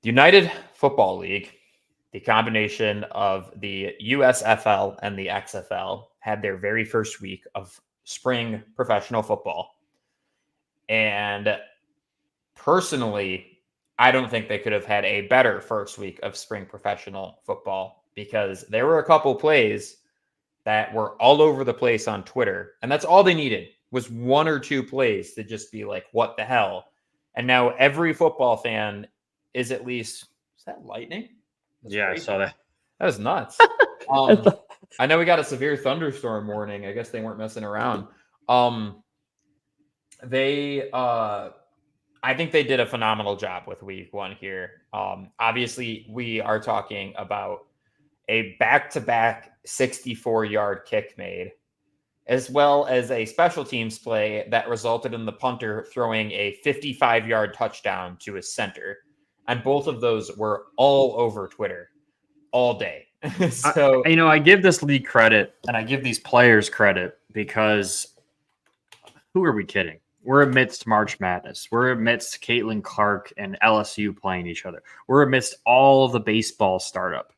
The United Football League, the combination of the USFL and the XFL, had their very first week of spring professional football. And personally, I don't think they could have had a better first week of spring professional football because there were a couple plays that were all over the place on Twitter. And that's all they needed was one or two plays to just be like, what the hell? And now every football fan is at least, is that lightning? That's yeah, crazy. I saw that. That was nuts. I know we got a severe thunderstorm warning. I guess they weren't messing around. I think they did a phenomenal job with week one here. Obviously, we are talking about a back-to-back 64-yard kick made, as well as a special teams play that resulted in the punter throwing a 55-yard touchdown to his center. And both of those were all over Twitter all day. So I give this league credit and I give these players credit because who are we kidding? We're amidst March Madness. We're amidst Caitlin Clark and LSU playing each other. We're amidst all of the baseball startup.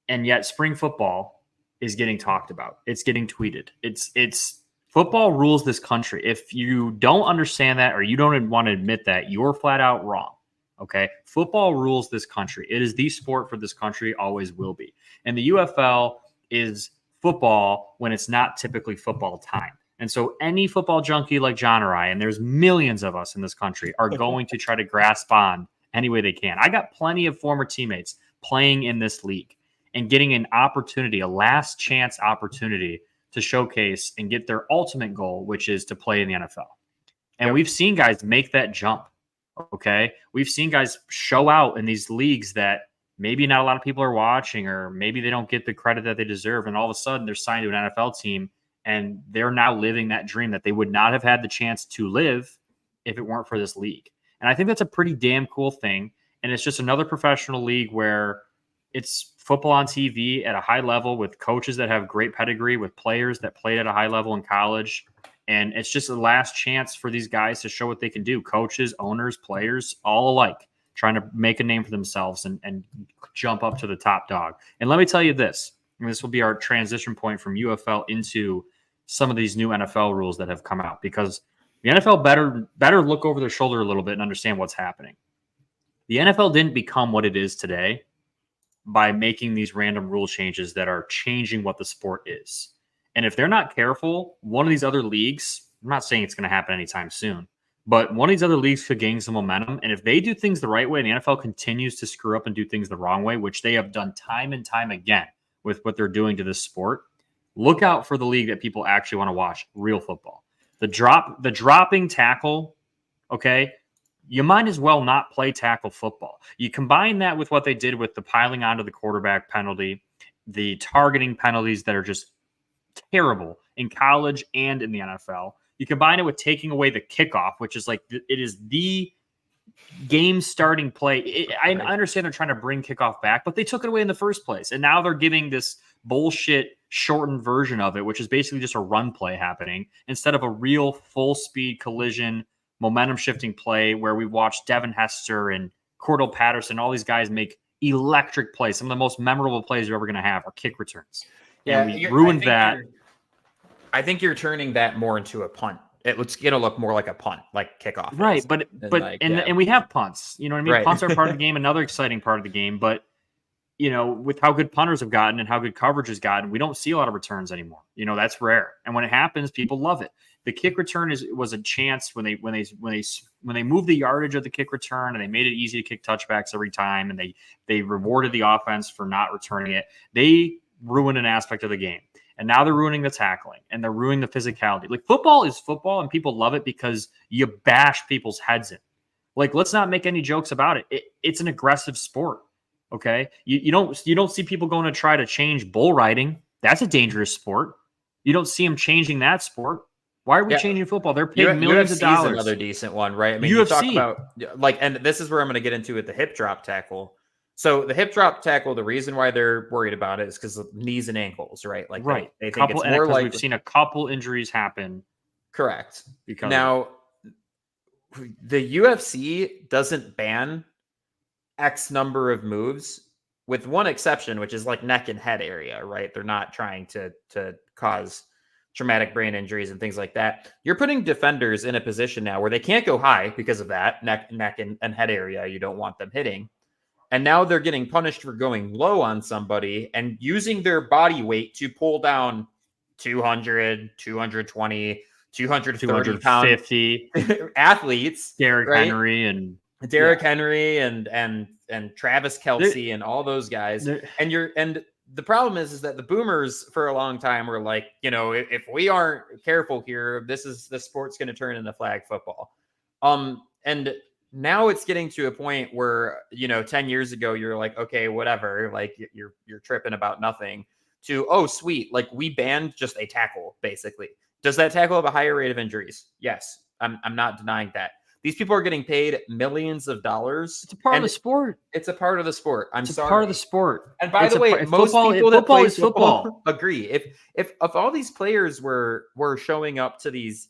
And yet spring football is getting talked about. It's getting tweeted. It's football rules this country. If you don't understand that or you don't want to admit that, you're flat out wrong. Okay. Football rules this country. It is the sport for this country, always will be. And the UFL is football when it's not typically football time. And so any football junkie like John or I, and there's millions of us in this country, are going to try to grasp on any way they can. I got plenty of former teammates playing in this league and getting an opportunity, a last chance opportunity to showcase and get their ultimate goal, which is to play in the NFL. And we've seen guys make that jump. Okay. We've seen guys show out in these leagues that maybe not a lot of people are watching, or maybe they don't get the credit that they deserve. And all of a sudden they're signed to an NFL team and they're now living that dream that they would not have had the chance to live if it weren't for this league. And I think that's a pretty damn cool thing. And it's just another professional league where it's football on TV at a high level with coaches that have great pedigree, with players that played at a high level in college. And it's just a last chance for these guys to show what they can do. Coaches, owners, players, all alike, trying to make a name for themselves and jump up to the top dog. And let me tell you this, and this will be our transition point from UFL into some of these new NFL rules that have come out, because the NFL better look over their shoulder a little bit and understand what's happening. The NFL didn't become what it is today by making these random rule changes that are changing what the sport is. And if they're not careful, one of these other leagues, I'm not saying it's going to happen anytime soon, but one of these other leagues could gain some momentum. And if they do things the right way and the NFL continues to screw up and do things the wrong way, which they have done time and time again with what they're doing to this sport, look out for the league that people actually want to watch, real football. The dropping tackle, okay, you might as well not play tackle football. You combine that with what they did with the piling onto the quarterback penalty, the targeting penalties that are just terrible in college and in the NFL. You combine it with taking away the kickoff, which is like, it is the game starting play. I understand they're trying to bring kickoff back, but they took it away in the first place. And now they're giving this bullshit shortened version of it, which is basically just a run play happening instead of a real full speed collision, momentum shifting play where we watched Devin Hester and Cordell Patterson, all these guys make electric plays. Some of the most memorable plays you're ever going to have are kick returns. Yeah, and we ruined that. I think you're turning that more into a punt. It's going to look more like a punt, like kickoff. Right, and we have punts. You know what I mean? Right. Punts are part of the game, another exciting part of the game. But, you know, with how good punters have gotten and how good coverage has gotten, we don't see a lot of returns anymore. You know, that's rare. And when it happens, people love it. The kick return was a chance when they moved the yardage of the kick return and they made it easy to kick touchbacks every time, and they rewarded the offense for not returning it. They ruined an aspect of the game. And now they're ruining the tackling and they're ruining the physicality. Like, football is football and people love it because you bash people's heads in. Like, let's not make any jokes about it. It's an aggressive sport. Okay. You don't see people going to try to change bull riding. That's a dangerous sport. You don't see them changing that sport. Why are we changing football? They're paid millions of dollars. Another decent one, right? I mean, UFC. You talk about, like, and this is where I'm going to get into with the hip drop tackle. So the hip drop tackle, the reason why they're worried about it is because of knees and ankles, right? Like, right. They think it's more like we've seen a couple injuries happen. Correct. Because now the UFC doesn't ban X number of moves, with one exception, which is like neck and head area, right? They're not trying to cause traumatic brain injuries and things like that. You're putting defenders in a position now where they can't go high because of that neck and head area. You don't want them hitting. And now they're getting punished for going low on somebody and using their body weight to pull down 200, 220, 230 pound 250. athletes, Derrick right? Henry and Derrick Henry and Travis Kelsey and all those guys. And the problem is that the boomers for a long time were like, if we aren't careful here, the sport's going to turn into flag football. And now it's getting to a point where, 10 years ago, you're like, okay, whatever, like you're tripping about nothing, to, oh, sweet, like we banned just a tackle, basically. Does that tackle have a higher rate of injuries? Yes. I'm not denying that. These people are getting paid millions of dollars. It's a part of the sport. It's a part of the sport. I'm sorry. Part of the sport. And by the way, most people that play football agree. If all these players were showing up to these,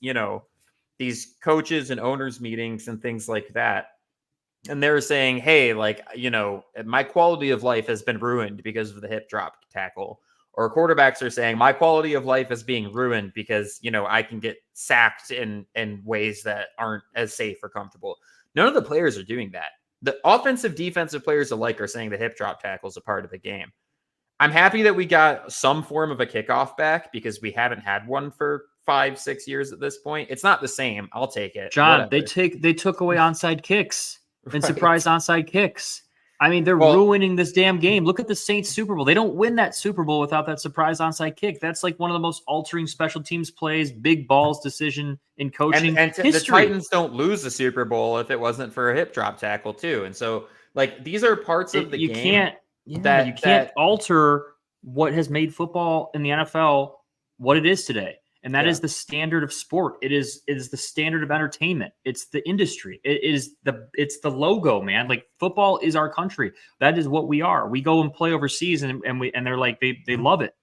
these coaches and owners meetings and things like that, and they're saying, hey, like, my quality of life has been ruined because of the hip drop tackle, or quarterbacks are saying my quality of life is being ruined because, I can get sacked in ways that aren't as safe or comfortable. None of the players are doing that. The offensive, defensive players alike are saying the hip drop tackle is a part of the game. I'm happy that we got some form of a kickoff back because we haven't had one for 5-6 years at this point. It's not the same. I'll take it. John, whatever. They took away onside kicks and surprise onside kicks. I mean, they're ruining this damn game. Look at the Saints Super Bowl. They don't win that Super Bowl without that surprise onside kick. That's like one of the most altering special teams plays, big balls decision in coaching and history. The Titans don't lose the Super Bowl if it wasn't for a hip drop tackle too. And so, like, these are parts of the game you can't alter what has made football in the NFL what it is today. And that is the standard of sport. It is the standard of entertainment. It's the industry. It's the logo, man. Like, football is our country. That is what we are. We go and play overseas and they're like, they love it.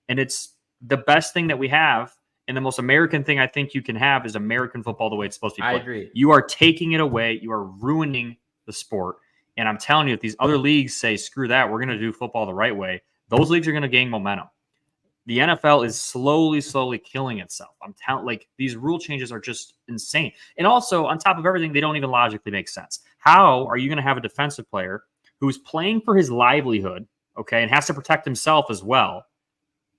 And it's the best thing that we have. And the most American thing I think you can have is American football the way it's supposed to be played. I agree. You are taking it away. You are ruining the sport. And I'm telling you, if these other leagues say, screw that, we're going to do football the right way, those leagues are going to gain momentum. The NFL is slowly killing itself. I'm telling, like, these rule changes are just insane. And also, on top of everything, they don't even logically make sense. How are you going to have a defensive player who's playing for his livelihood, okay, and has to protect himself as well?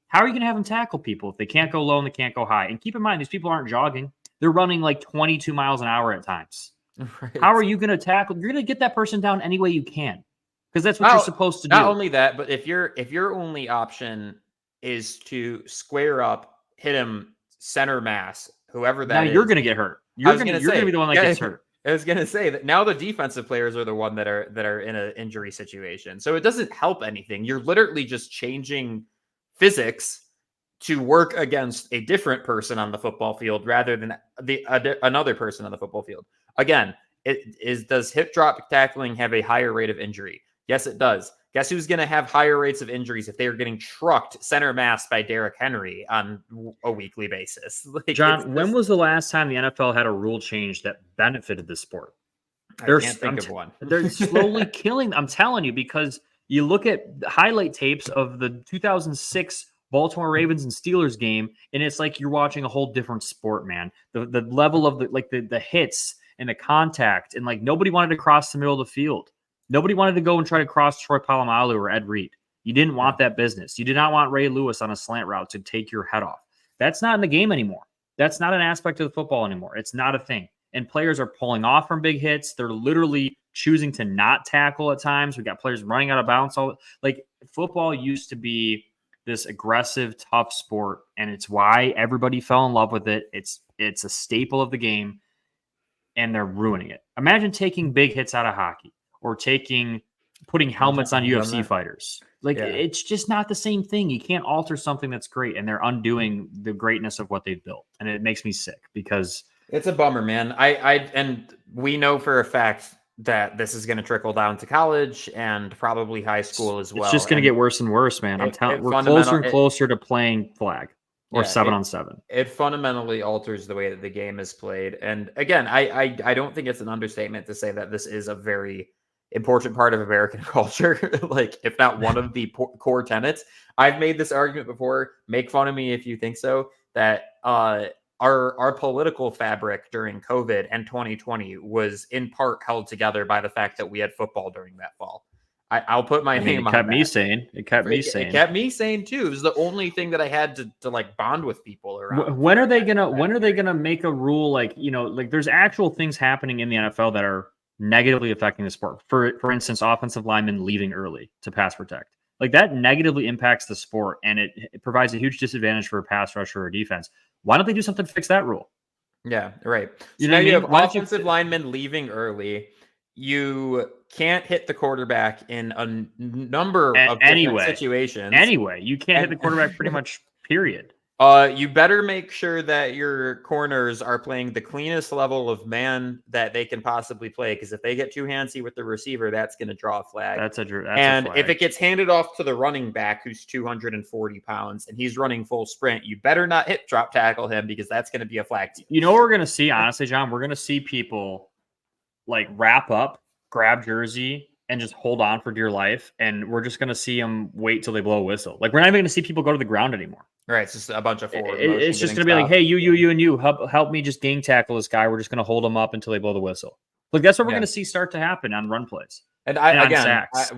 How are you going to have him tackle people if they can't go low and they can't go high? And keep in mind, these people aren't jogging. They're running like 22 miles an hour at times. Right. How are you going to tackle? You're going to get that person down any way you can, because that's what you're supposed to do. Not only that, but if your only option is to square up, hit him center mass, whoever that is. Now you're going to get hurt. You're going to be the one that gets hurt. I was going to say that now the defensive players are the one that are in an injury situation. So it doesn't help anything. You're literally just changing physics to work against a different person on the football field rather than another person on the football field. Again, does hip drop tackling have a higher rate of injury? Yes, it does. Guess who's going to have higher rates of injuries if they are getting trucked center mass by Derrick Henry on a weekly basis? Like, John, when was the last time the NFL had a rule change that benefited the sport? I can't think of one. They're slowly killing. I'm telling you, because you look at highlight tapes of the 2006 Baltimore Ravens and Steelers game, and it's like you're watching a whole different sport, man. The level of the hits and the contact, and like nobody wanted to cross the middle of the field. Nobody wanted to go and try to cross Troy Polamalu or Ed Reed. You didn't want that business. You did not want Ray Lewis on a slant route to take your head off. That's not in the game anymore. That's not an aspect of the football anymore. It's not a thing. And players are pulling off from big hits. They're literally choosing to not tackle at times. We got players running out of bounds. Like, football used to be this aggressive, tough sport, and it's why everybody fell in love with it. It's a staple of the game, and they're ruining it. Imagine taking big hits out of hockey, or putting helmets on UFC fighters. Like, it's just not the same thing. You can't alter something that's great, and they're undoing the greatness of what they've built. And it makes me sick because it's a bummer, man. And we know for a fact that this is going to trickle down to college and probably high school as well. It's just going to get worse and worse, man. I'm telling you, we're closer and closer to playing flag or 7-on-7. It fundamentally alters the way that the game is played. And again, I don't think it's an understatement to say that this is a very important part of American culture, like if not one of the core tenets. I've made this argument before. Make fun of me if you think so. That our political fabric during COVID and 2020 was in part held together by the fact that we had football during that fall. I'll put my name on that. It kept me sane. It kept me sane. It kept me sane too. It was the only thing that I had to like bond with people around. When are they gonna make a rule like, like there's actual things happening in the NFL that are negatively affecting the sport? For instance, offensive linemen leaving early to pass protect. Like that negatively impacts the sport, and it provides a huge disadvantage for a pass rusher or defense. Why don't they do something to fix that rule? Yeah, right. So you know now you have Why offensive linemen leaving early. You can't hit the quarterback in a number of different situations. Anyway, you can't hit the quarterback pretty much, period. You better make sure that your corners are playing the cleanest level of man that they can possibly play, because if they get too handsy with the receiver, that's going to draw a flag. That's a flag. If it gets handed off to the running back who's 240 pounds and he's running full sprint, you better not hip drop tackle him, because that's going to be a flag. You know what we're going to see, honestly, John? We're going to see people like wrap up, grab jersey, and just hold on for dear life. And we're just going to see them wait till they blow a whistle. Like, we're not even going to see people go to the ground anymore. Right. It's just a bunch of forward. It's just going to be like, hey, you, help me just gang tackle this guy. We're just going to hold him up until they blow the whistle. Like, that's what we're going to see start to happen on run plays. And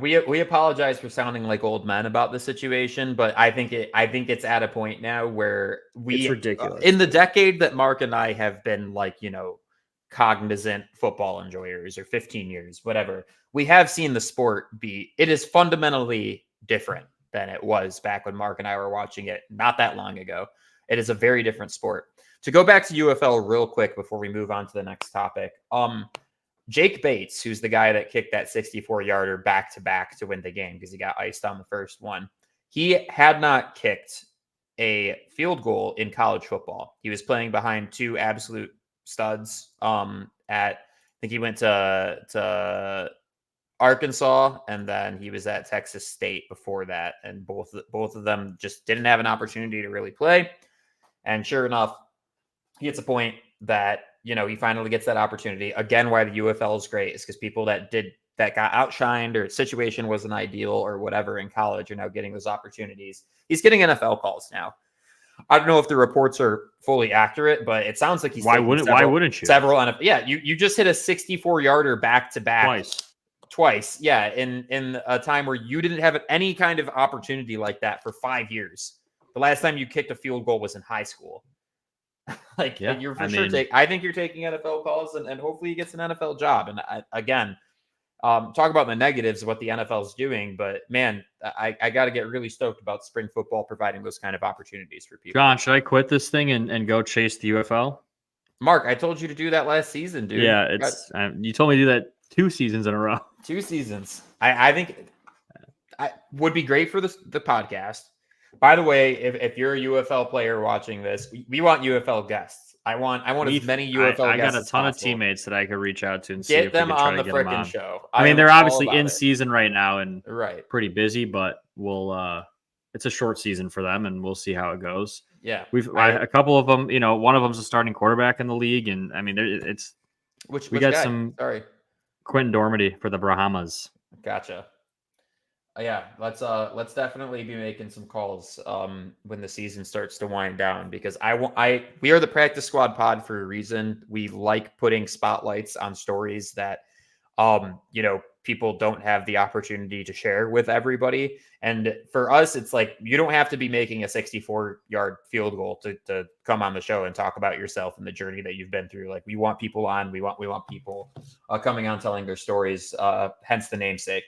we apologize for sounding like old men about the situation, but I think it's at a point now where it's ridiculous. In the decade that Mark and I have been like, cognizant football enjoyers, or 15 years, whatever, we have seen the sport it is fundamentally different than it was back when Mark and I were watching it not that long ago. It is a very different sport. To go back to UFL real quick before we move on to the next topic, Jake Bates, who's the guy that kicked that 64-yarder back-to-back to win the game because he got iced on the first one, he had not kicked a field goal in college football. He was playing behind two absolute studs I think he went to Arkansas, and then he was at Texas State before that, and both of them just didn't have an opportunity to really play. And sure enough, he gets a point that he finally gets that opportunity. Again, why the UFL is great is because people that got outshined, or situation wasn't ideal or whatever in college, are now getting those opportunities. He's getting NFL calls now. I don't know if the reports are fully accurate, but it sounds like he's why wouldn't you? Several NFL. Yeah, you just hit a 64-yarder back-to-back twice. Yeah, in a time where you didn't have any kind of opportunity like that for 5 years. The last time you kicked a field goal was in high school. You're for sure I think you're taking NFL calls, and hopefully he gets an NFL job. And again, talk about the negatives of what the NFL is doing, but man, I got to get really stoked about spring football providing those kind of opportunities for people. John, should I quit this thing and go chase the UFL? Mark, I told you to do that last season, dude. Yeah, you told me to do that 2 seasons in a row. 2 seasons. I think I would be great for the podcast. By the way, if you're a UFL player watching this, we want UFL guests. I want as many UFL guests. I got a ton of teammates that I could reach out to and see if if them we can on the freaking show. I mean, they're obviously in season right now and right, pretty busy, but we'll it's a short season for them, and we'll see how it goes. Yeah, a couple of them. One of them's a starting quarterback in the league, and I mean, we got guy? some. Sorry, Quentin Dormady for the Bahamas. Gotcha. Yeah, let's definitely be making some calls when the season starts to wind down, because we are the practice squad pod for a reason. We like putting spotlights on stories that people don't have the opportunity to share with everybody. And for us, it's like, you don't have to be making a 64-yard field goal to come on the show and talk about yourself and the journey that you've been through. Like, we want people on, we want people coming on telling their stories, hence the namesake.